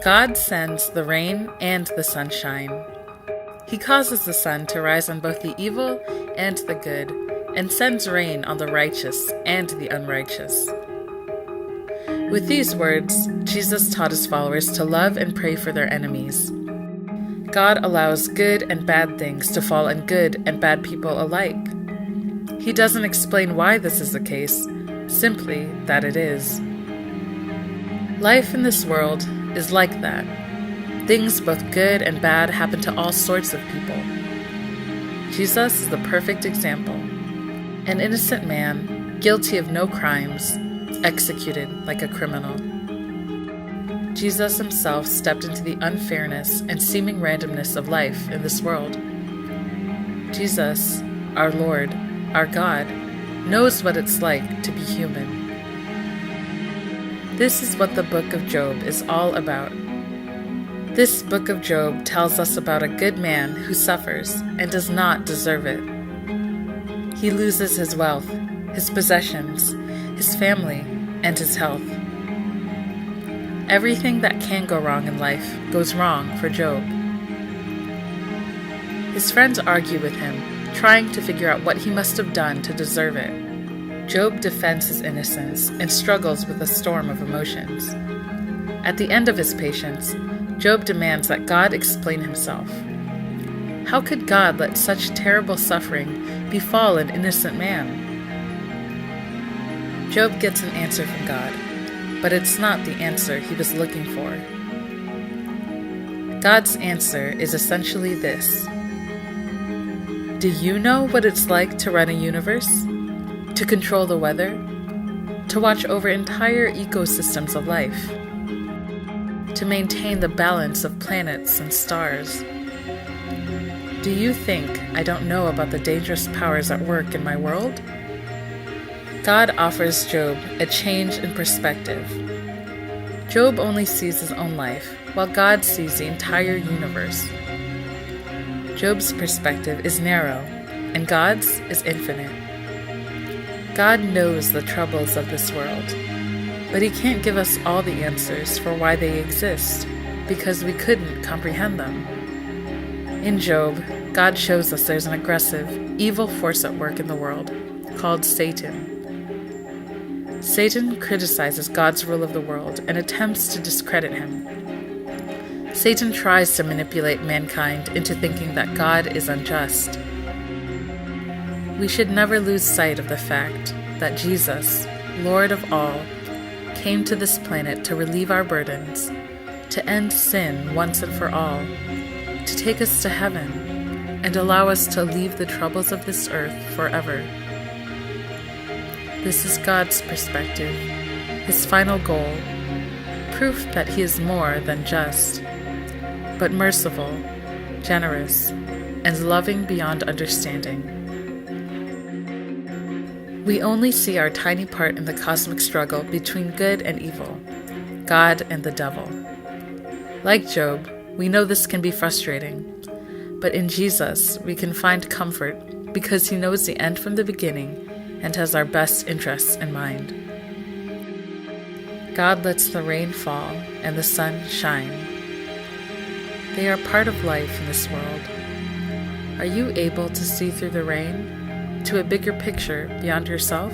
God sends the rain and the sunshine. He causes the sun to rise on both the evil and the good, and sends rain on the righteous and the unrighteous. With these words, Jesus taught his followers to love and pray for their enemies. God allows good and bad things to fall on good and bad people alike. He doesn't explain why this is the case, simply that it is. Life in this world is like that. Things both good and bad happen to all sorts of people. Jesus is the perfect example. An innocent man, guilty of no crimes, executed like a criminal. Jesus himself stepped into the unfairness and seeming randomness of life in this world. Jesus, our Lord, our God, knows what it's like to be human. This is what the book of Job is all about. This book of Job tells us about a good man who suffers and does not deserve it. He loses his wealth, his possessions, his family, and his health. Everything that can go wrong in life goes wrong for Job. His friends argue with him, trying to figure out what he must have done to deserve it. Job defends his innocence and struggles with a storm of emotions. At the end of his patience, Job demands that God explain himself. How could God let such terrible suffering befall an innocent man? Job gets an answer from God, but it's not the answer he was looking for. God's answer is essentially this: do you know what it's like to run a universe? To control the weather? To watch over entire ecosystems of life? To maintain the balance of planets and stars? Do you think I don't know about the dangerous powers at work in my world? God offers Job a change in perspective. Job only sees his own life, while God sees the entire universe. Job's perspective is narrow, and God's is infinite. God knows the troubles of this world, but he can't give us all the answers for why they exist, because we couldn't comprehend them. In Job, God shows us there's an aggressive, evil force at work in the world, called Satan. Satan criticizes God's rule of the world and attempts to discredit him. Satan tries to manipulate mankind into thinking that God is unjust. We should never lose sight of the fact that Jesus, Lord of all, came to this planet to relieve our burdens, to end sin once and for all, to take us to heaven, and allow us to leave the troubles of this earth forever. This is God's perspective, his final goal, proof that he is more than just, but merciful, generous, and loving beyond understanding. We only see our tiny part in the cosmic struggle between good and evil, God and the devil. Like Job, we know this can be frustrating, but in Jesus we can find comfort because he knows the end from the beginning and has our best interests in mind. God lets the rain fall and the sun shine. They are part of life in this world. Are you able to see through the rain, to a bigger picture beyond yourself?